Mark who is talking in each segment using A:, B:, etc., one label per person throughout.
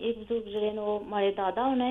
A: ਇੱਕ ਬਜ਼ੁਰਗ ਜਿਹੜੇ ਨੇ ਉਹ ਮਾਰੇ ਦਾਦਾ ਹੋਣੇ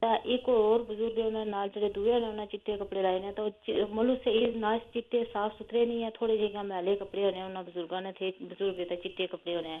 A: ਤਾਂ ਇੱਕ ਹੋਰ ਬਜ਼ੁਰਗ ਉਹਨਾਂ ਨਾਲ ਜਿਹੜੇ ਦੂਏ ਨੇ ਉਹਨਾਂ ਚਿੱਟੇ ਕੱਪੜੇ ਲਾਏ ਨੇ ਤਾਂ ਉਹ ਮਤਲਬ ਸਹੀ ਨਾ ਚਿੱਟੇ ਸਾਫ ਸੁਥਰੇ ਨਹੀਂ ਹੈ ਥੋੜੇ ਜਿਹੇ ਮੈਲੇ ਕੱਪੜੇ ਹੋਣੇ ਉਹਨਾਂ ਬਜ਼ੁਰਗਾਂ ਨੇ ਥੇ ਬਜ਼ੁਰਗ ਦੇ ਚਿੱਟੇ ਕੱਪੜੇ ਹੋਣੇ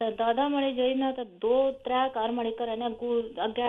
A: ਤਾਂ ਦਾਦਾ ਮਾਰੇ ਜਿਹੜੇ ਨਾ ਤਾਂ ਦੋ ਤਰੇ ਘਰ ਮਾਰੇ ਘਰ ਨੇ ਅੱਗੇ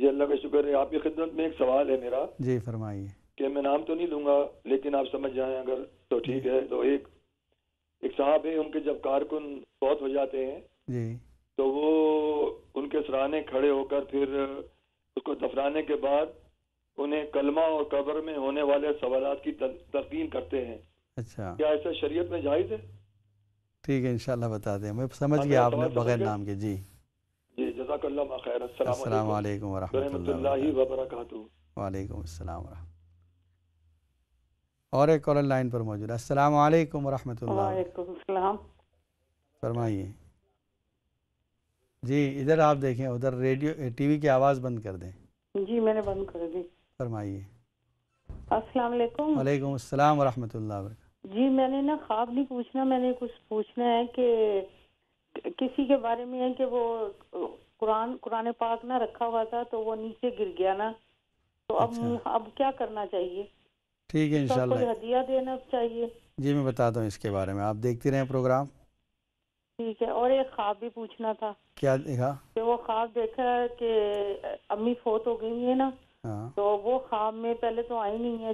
B: جی اللہ کا شکر ہے. آپ کی خدمت میں ایک سوال ہے میرا
C: جی فرمائیے.
B: کہ میں نام تو نہیں لوں گا لیکن آپ سمجھ جائیں اگر تو ٹھیک ہے. تو ایک صاحب ہیں ان کے جب کارکن فوت ہو جاتے ہیں
C: جی
B: تو وہ ان کے سرانے کھڑے ہو کر پھر اس کو دفنانے کے بعد انہیں کلمہ اور قبر میں ہونے والے سوالات کی تلقین کرتے ہیں.
C: اچھا
B: کیا ایسا شریعت میں جائز ہے؟
C: ٹھیک ہے انشاءاللہ بتا دیں. میں سمجھ گیا آپ نے بغیر نام کے. جی
B: جی جزاک اللہ خیر.
C: السلام علیکم ورحمۃ
B: اللہ وبرکاتہ.
C: وعلیکم السلام ورحمۃ. اور ایک کالر لائن پر موجود ہے. السلام علیکم ورحمۃ اللہ.
D: وعلیکم السلام.
C: فرمائیے. جی ادھر آپ دیکھیں, ادھر ریڈیو ٹی وی کی آواز بند کر دیں.
D: جی میں نے بند کر دی.
C: فرمائیے.
D: السلام علیکم.
C: وعلیکم السلام ورحمۃ اللہ وبرکاتہ.
D: جی میں نے نا خواب نہیں پوچھنا, میں نے کچھ پوچھنا ہے کہ کسی کے بارے میں ہے کہ وہ قرآن پاک نہ رکھا ہوا تھا تو وہ نیچے گر گیا نا, تو اب کیا کرنا چاہیے؟
C: ٹھیک ہے انشاءاللہ.
D: کوئی ہدیہ دینا چاہیے.
C: جی میں بتاتا ہوں اس کے بارے میں, آپ دیکھتی رہیں پروگرام.
D: ٹھیک ہے. اور ایک خواب بھی پوچھنا تھا.
C: کیا دیکھا؟
D: کہ وہ خواب دیکھا کہ امی فوت ہو گئی ہیں نا, تو وہ خواب میں پہلے تو آئی نہیں ہے,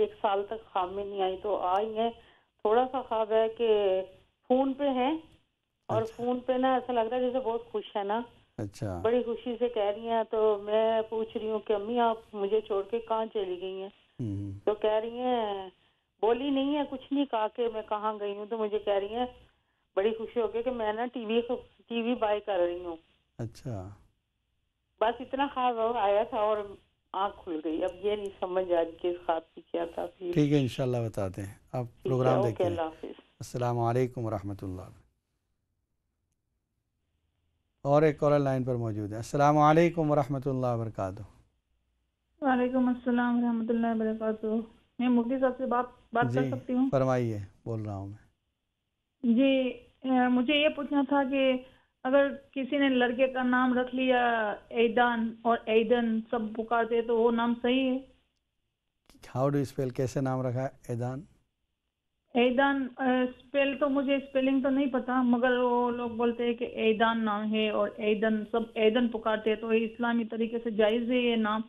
D: 1 سال تک خواب میں نہیں آئی, تو آئی ہیں. تھوڑا سا خواب ہے کہ فون پہ ہیں اور فون پہ نا ایسا لگ رہا ہے جیسے بہت خوش ہے نا.
C: اچھا
D: بڑی خوشی سے کہہ رہی ہیں. تو میں پوچھ رہی ہوں کہ امی آپ مجھے چھوڑ کے کہاں چلی گئی ہیں؟ تو کہہ رہی ہیں, بولی نہیں ہے کچھ نہیں کہا کہ میں کہاں گئی ہوں, تو مجھے کہہ رہی ہیں بڑی خوشی ہو گئی کہ میں نا ٹی وی بائی کر رہی ہوں.
C: اچھا
D: بس اتنا خواب آیا تھا اور آنکھ کھل گئی. اب یہ نہیں سمجھ آ رہی کہ اس خواب کی کیا تھا.
C: ٹھیک ہے انشاءاللہ بتاتے ہیں. آپ پروگرام دیکھیں.
D: اللہ حافظ.
C: السلام علیکم ورحمۃ اللہ. اور ایک کالر لائن پر موجود ہے. السلام علیکم ورحمۃ اللہ وبرکاتہ.
E: وعلیکم السلام ورحمۃ اللہ وبرکاتہ. میں مفتی صاحب سے بات کر سکتی ہوں؟
C: فرمائیے, بول رہا ہوں میں.
E: جی مجھے یہ پوچھنا تھا کہ اگر کسی نے لڑکے کا نام رکھ لیا ایدان اور ایدن سب پکارتے تو وہ نام صحیح ہے؟
C: ہاؤ ڈو اسپیل, کیسے نام رکھا ہے ایدان؟
E: ایدان اسپیل تو مجھے اسپیلنگ تو نہیں پتا, مگر وہ لوگ بولتے ہیں کہ ایدان نام ہے اور ایدن سب ایدن پکارتے ہیں, تو یہ اسلامی طریقے سے جائز ہے یہ نام؟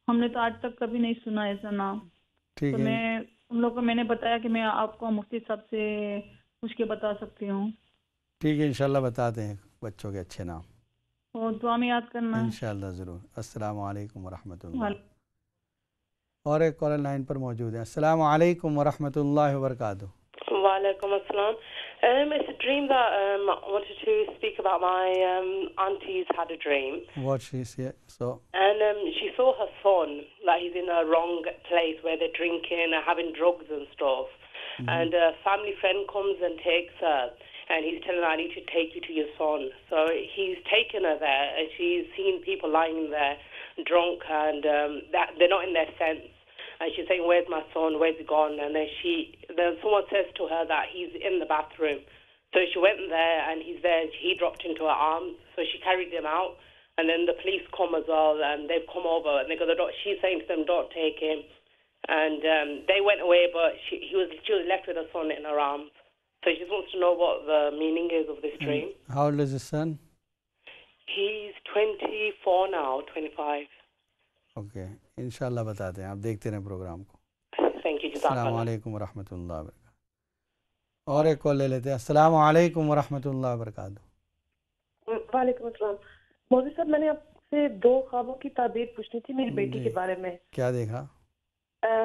E: ہم نے تو آج تک کبھی نہیں سنا ایسا نام. تو میں ان لوگوں کو میں نے بتایا کہ میں آپ کو مفتی صاحب سے پوچھ کے بتا سکتی ہوں.
C: ٹھیک ہے انشاءاللہ بتاتے ہیں بچوں کے اچھے نام.
E: اور دعا میں یاد کرنا
C: انشاءاللہ ضرور. السلام علیکم ورحمۃ اللہ. اور ایک کالر لائن پر موجود ہے. السلام علیکم ورحمۃ اللہ وبرکاتہ.
F: وعلیکم السلام. It's a dream that I wanted to speak about. My auntie's had a dream.
C: What she said? So.
F: And she saw her son, like he's in a wrong place where they're drinking and having drugs and stuff. And a family friend comes and takes her. And he's telling her, I need to take you to your son. So he's taken her there, and she's seen people lying there drunk, and they're not in their sense. And she's saying, where's my son? Where's he gone? And then someone says to her that he's in the bathroom. So she went there, and he's there, and he dropped into her arms. So she carried him out. And then the police come as well, and they've come over. And she's saying to them, don't take him. And they went away, but she was left with her son in her arms. So she just wants to know what the meaning is of this dream.
C: How old is his son?
F: He's 24 now, 25.
C: Okay انشاءاللہ بتاتے ہیں, آپ دیکھتے رہیں programme کو.
F: Thank you.
C: السلام علیکم ورحمۃ اللہ وبرکاتہ. اور ایک کال لے لیتے ہیں. السلام علیکم ورحمۃ اللہ وبرکاتہ.
G: وعلیکم السلام. مولوی صاحب میں نے آپ سے 2 خوابوں کی تعبیر پوچھنی تھی میری بیٹی کے بارے میں.
C: کیا دیکھا؟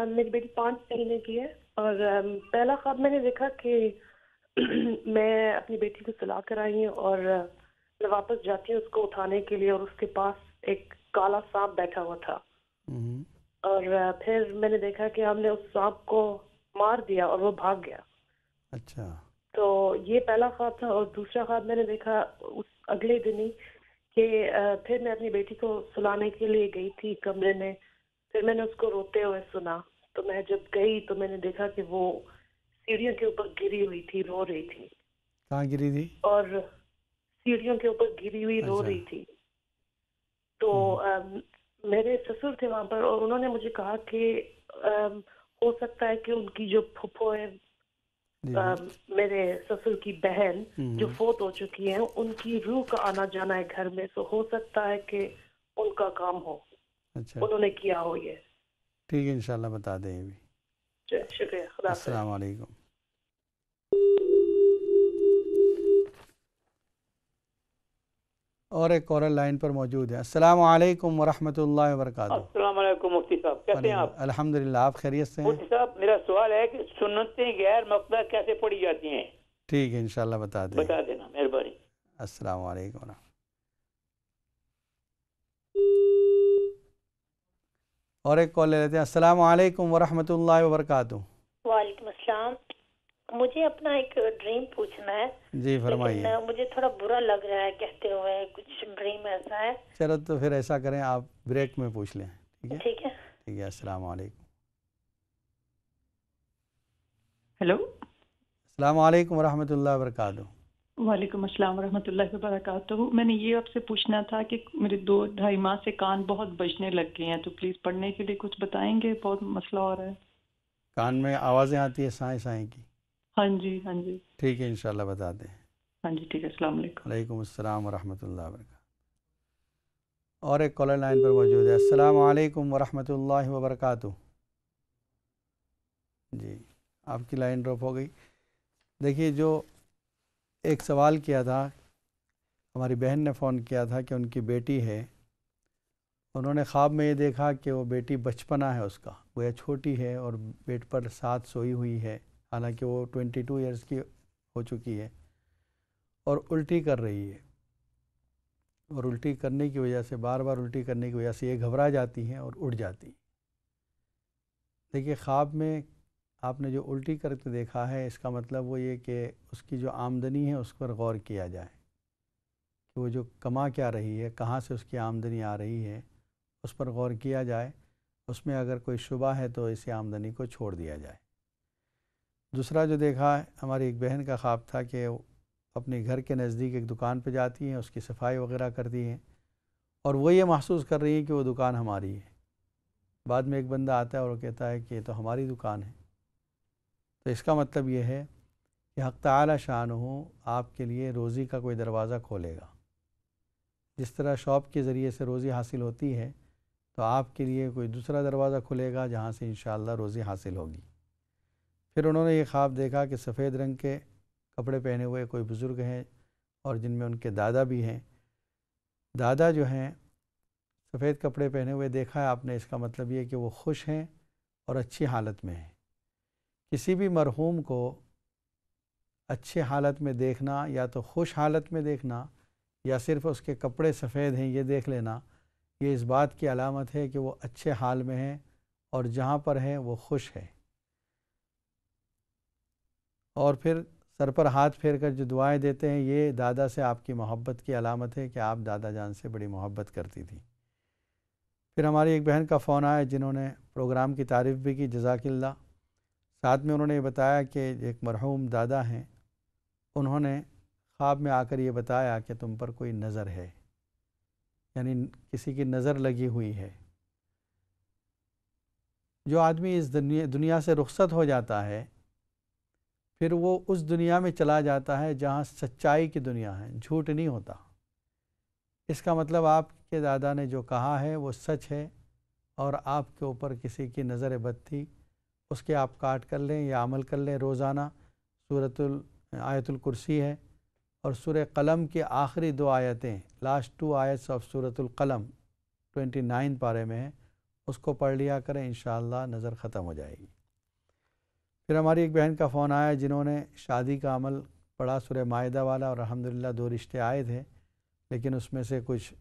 G: میری بیٹی 5 مہینے کی ہے, اور پہلا خواب میں نے دیکھا کہ میں اپنی بیٹی کو سلا کر آئی ہوں اور میں واپس جاتی ہوں اس کو اٹھانے کے لیے, اور اس کے پاس ایک کالا سانپ بیٹھا ہوا تھا. اور پھر میں نے دیکھا کہ ہم نے اس سانپ کو مار دیا اور وہ بھاگ گیا.
C: اچھا.
G: تو یہ پہلا خواب تھا. اور دوسرا خواب میں نے دیکھا اس اگلے دن ہی کہ پھر میں اپنی بیٹی کو سلانے کے لیے گئی تھی کمرے میں. پھر میں نے اس کو روتے ہوئے سنا. تو میں جب گئی تو میں نے دیکھا کہ وہ سیڑھیوں کے اوپر گری ہوئی تھی, رو رہی تھی.
C: کہاں گری تھی؟
G: اور سیڑھیوں کے اوپر گری ہوئی رو رہی تھی. تو میرے سسر تھے وہاں پر, اور انہوں نے مجھے کہا کہ ہو سکتا ہے کہ ان کی جو پھپھو ہے, میرے سسر کی بہن جو فوت ہو چکی ہیں, ان کی روح کا آنا جانا ہے گھر میں. تو ہو سکتا ہے کہ ان کا کام ہو,
C: اچھا
G: انہوں نے کیا ہو یہ.
C: ٹھیک ہے انشاءاللہ بتا دیں یہ بھی.
G: شکریہ, خدا حافظ.
C: السلام علیکم. اور ایک کالر لائن پر موجود ہے. السلام علیکم ورحمۃ اللہ وبرکاتہ.
H: السلام علیکم مفتی صاحب, کیسے ہیں آپ؟
C: الحمدللہ, آپ خیریت سے ہیں؟
H: مفتی صاحب میرا سوال ہے کہ سنتیں غیر مقطع کیسے پڑھی جاتی ہیں؟
C: ٹھیک ہے انشاءاللہ بتا دیں.
H: بتا دینا مہربانی.
C: السلام علیکم ورحمۃ. اور ایک کال لے لیتے ہیں. السلام علیکم ورحمۃ اللہ وبرکاتہ.
I: وعلیکم السلام. مجھے اپنا ایک ڈریم پوچھنا ہے.
C: جی فرمائیے.
I: لیکن مجھے تھوڑا برا لگ رہا ہے کہتے ہوئے, کچھ ڈریم ایسا ہے.
C: چلو تو پھر ایسا کریں, آپ بریک میں پوچھ لیں. ٹھیک ہے
I: ٹھیک ہے.
C: ٹھیک ہے. السلام علیکم.
D: ہیلو,
C: السلام علیکم ورحمۃ اللہ وبرکاتہ.
D: وعلیکم السلام ورحمۃ اللہ وبرکاتہ. میں نے یہ آپ سے پوچھنا تھا کہ میرے 2-2.5 ماہ سے کان بہت بجنے لگ گئے ہیں, تو پلیز پڑھنے کے لیے کچھ بتائیں گے, بہت مسئلہ ہو رہا ہے.
C: کان میں آوازیں آتی ہیں سائیں سائیں کی؟
D: ہاں جی ہاں جی.
C: ٹھیک ہے انشاءاللہ بتا دیں.
D: ہاں جی ٹھیک ہے. السلام علیکم.
C: وعلیکم السلام ورحمۃ اللہ وبرکاتہ. اور ایک کالر لائن پر موجود ہے. السلام علیکم ورحمۃ اللہ وبرکاتہ. جی آپ کی لائن ڈراپ ہو گئی. دیکھیے, جو ایک سوال کیا تھا, ہماری بہن نے فون کیا تھا کہ ان کی بیٹی ہے, انہوں نے خواب میں یہ دیکھا کہ وہ بیٹی بچپنا ہے اس کا, وہ چھوٹی ہے اور بیڈ پر ساتھ سوئی ہوئی ہے, حالانکہ وہ 22 ایئرس کی ہو چکی ہے, اور الٹی کر رہی ہے. اور الٹی کرنے کی وجہ سے, بار بار الٹی کرنے کی وجہ سے یہ گھبرا جاتی ہیں اور اٹھ جاتی ہیں. دیکھیے, خواب میں آپ نے جو الٹی کر کے دیکھا ہے, اس کا مطلب وہ یہ کہ اس کی جو آمدنی ہے اس پر غور کیا جائے کہ وہ جو کما کیا رہی ہے, کہاں سے اس کی آمدنی آ رہی ہے, اس پر غور کیا جائے. اس میں اگر کوئی شبہ ہے تو اسی آمدنی کو چھوڑ دیا جائے. دوسرا جو دیکھا ہے, ہماری ایک بہن کا خواب تھا کہ اپنے گھر کے نزدیک ایک دکان پہ جاتی ہیں, اس کی صفائی وغیرہ کرتی ہیں, اور وہ یہ محسوس کر رہی ہیں کہ وہ دکان ہماری ہے. بعد میں ایک بندہ آتا ہے اور وہ کہتا ہے کہ یہ تو ہماری دکان ہے. تو اس کا مطلب یہ ہے کہ حق تعالی شانہ آپ کے لیے روزی کا کوئی دروازہ کھولے گا. جس طرح شاپ کے ذریعے سے روزی حاصل ہوتی ہے, تو آپ کے لیے کوئی دوسرا دروازہ کھلے گا جہاں سے انشاءاللہ روزی حاصل ہوگی. پھر انہوں نے یہ خواب دیکھا کہ سفید رنگ کے کپڑے پہنے ہوئے کوئی بزرگ ہیں, اور جن میں ان کے دادا بھی ہیں. دادا جو ہیں سفید کپڑے پہنے ہوئے دیکھا ہے آپ نے, اس کا مطلب یہ کہ وہ خوش ہیں اور اچھی حالت میں ہیں. کسی بھی مرحوم کو اچھی حالت میں دیکھنا, یا تو خوش حالت میں دیکھنا, یا صرف اس کے کپڑے سفید ہیں یہ دیکھ لینا, یہ اس بات کی علامت ہے کہ وہ اچھے حال میں ہیں اور جہاں پر ہے وہ خوش ہے. اور پھر سر پر ہاتھ پھیر کر جو دعائیں دیتے ہیں, یہ دادا سے آپ کی محبت کی علامت ہے کہ آپ دادا جان سے بڑی محبت کرتی تھی. پھر ہماری ایک بہن کا فون آیا جنہوں نے پروگرام کی تعریف بھی کی, جزاک اللہ. ساتھ میں انہوں نے یہ بتایا کہ ایک مرحوم دادا ہیں, انہوں نے خواب میں آ کر یہ بتایا کہ تم پر کوئی نظر ہے, یعنی کسی کی نظر لگی ہوئی ہے. جو آدمی اس دنیا سے رخصت ہو جاتا ہے, پھر وہ اس دنیا میں چلا جاتا ہے جہاں سچائی کی دنیا ہے, جھوٹ نہیں ہوتا. اس کا مطلب آپ کے دادا نے جو کہا ہے وہ سچ ہے, اور آپ کے اوپر کسی کی نظر بد تھی, اس کے آپ کاٹ کر لیں یا عمل کر لیں. روزانہ آیت الکرسی ہے, اور سورہ قلم کی آخری 2 آیتیں, لاسٹ 2 آیتس آف سورۃ القلم 29 پارے میں ہیں, اس کو پڑھ لیا کریں, انشاءاللہ نظر ختم ہو جائے گی. پھر ہماری ایک بہن کا فون آیا جنہوں نے شادی کا عمل پڑھا سورہ مائدہ والا, اور الحمدللہ 2 رشتے آئے تھے, لیکن اس میں سے کچھ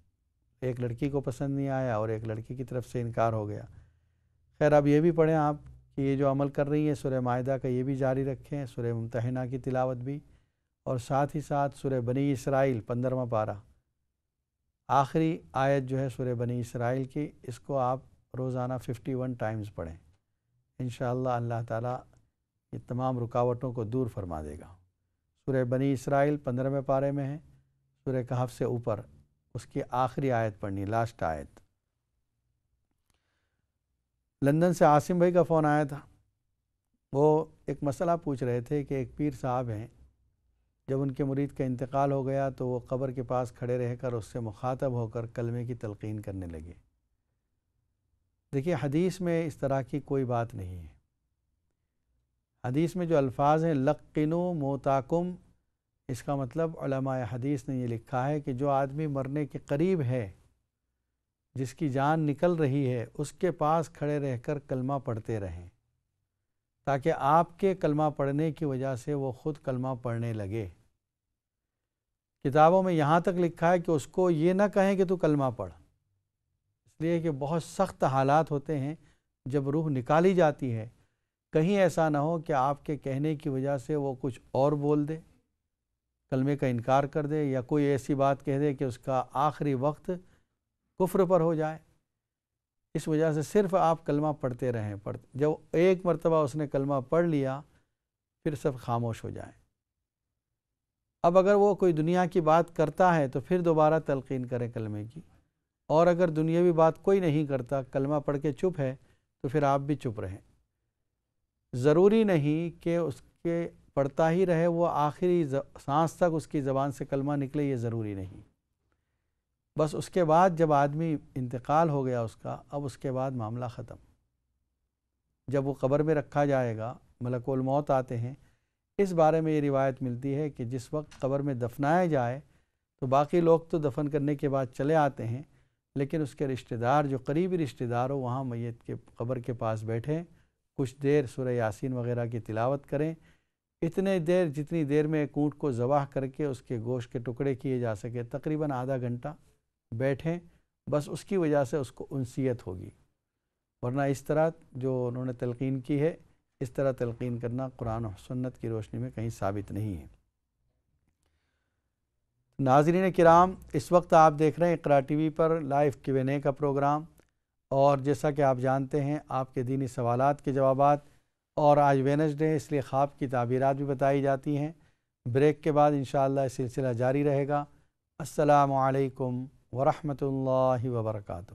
C: ایک لڑکی کو پسند نہیں آیا اور ایک لڑکی کی طرف سے انکار ہو گیا. خیر اب یہ بھی پڑھیں آپ کہ یہ جو عمل کر رہی ہیں سورہ مائدہ کا یہ بھی جاری رکھیں, سورہ ممتحنہ کی تلاوت بھی, اور ساتھ ہی ساتھ سورہ بنی اسرائیل 15واں پارہ آخری آیت جو ہے سورہ بنی اسرائیل کی, اس کو آپ روزانہ 51 ٹائمز پڑھیں. انشاءاللہ اللہ تعالیٰ یہ تمام رکاوٹوں کو دور فرما دے گا. سورہ بنی اسرائیل 15ویں پارے میں ہے, سورہ کہف سے اوپر اس کی آخری آیت پڑھنی, لاسٹ آیت. لندن سے عاصم بھائی کا فون آیا تھا, وہ ایک مسئلہ پوچھ رہے تھے کہ ایک پیر صاحب ہیں جب ان کے مرید کا انتقال ہو گیا تو وہ قبر کے پاس کھڑے رہ کر اس سے مخاطب ہو کر کلمے کی تلقین کرنے لگے۔ دیکھیے حدیث میں اس طرح کی کوئی بات نہیں ہے۔ حدیث میں جو الفاظ ہیں لقنوا موتاکم، اس کا مطلب علماء حدیث نے یہ لکھا ہے کہ جو آدمی مرنے کے قریب ہے، جس کی جان نکل رہی ہے، اس کے پاس کھڑے رہ کر کلمہ پڑھتے رہیں، تاکہ آپ کے کلمہ پڑھنے کی وجہ سے وہ خود کلمہ پڑھنے لگے۔ کتابوں میں یہاں تک لکھا ہے کہ اس کو یہ نہ کہیں کہ تو کلمہ پڑھ، اس لیے کہ بہت سخت حالات ہوتے ہیں جب روح نکالی جاتی ہے، کہیں ایسا نہ ہو کہ آپ کے کہنے کی وجہ سے وہ کچھ اور بول دے، کلمے کا انکار کر دے، یا کوئی ایسی بات کہہ دے کہ اس کا آخری وقت کفر پر ہو جائے۔ اس وجہ سے صرف آپ کلمہ پڑھتے رہیں، جب ایک مرتبہ اس نے کلمہ پڑھ لیا پھر سب خاموش ہو جائیں۔ اب اگر وہ کوئی دنیا کی بات کرتا ہے تو پھر دوبارہ تلقین کریں کلمے کی، اور اگر دنیاوی بات کوئی نہیں کرتا، کلمہ پڑھ کے چپ ہے، تو پھر آپ بھی چپ رہیں۔ ضروری نہیں کہ اس کے پڑھتا ہی رہے، وہ آخری سانس تک اس کی زبان سے کلمہ نکلے، یہ ضروری نہیں۔ بس اس کے بعد جب آدمی انتقال ہو گیا اس کا، اب اس کے بعد معاملہ ختم۔ جب وہ قبر میں رکھا جائے گا، ملک الموت آتے ہیں، اس بارے میں یہ روایت ملتی ہے کہ جس وقت قبر میں دفنایا جائے تو باقی لوگ تو دفن کرنے کے بعد چلے آتے ہیں، لیکن اس کے رشتہ دار، جو قریبی رشتہ دار ہو، وہاں میت کے قبر کے پاس بیٹھیں، کچھ دیر سورہ یاسین وغیرہ کی تلاوت کریں، جتنی دیر میں ایک اونٹ کو ذبح کر کے اس کے گوشت کے ٹکڑے کیے جا سکے، تقریباً آدھا گھنٹہ بیٹھیں، بس اس کی وجہ سے اس کو انسیت ہوگی۔ ورنہ اس طرح جو انہوں نے تلقین کی ہے، اس طرح تلقین کرنا قرآن و سنت کی روشنی میں کہیں ثابت نہیں ہے۔ ناظرین کرام، اس وقت آپ دیکھ رہے ہیں اقرا ٹی وی پر لائیو Q&A کا پروگرام، اور جیسا کہ آپ جانتے ہیں آپ کے دینی سوالات کے جوابات، اور آج وینسڈے اس لیے خواب کی تعبیرات بھی بتائی جاتی ہیں۔ بریک کے بعد انشاءاللہ یہ سلسلہ جاری رہے گا۔ السلام علیکم ورحمۃ اللہ وبرکاتہ۔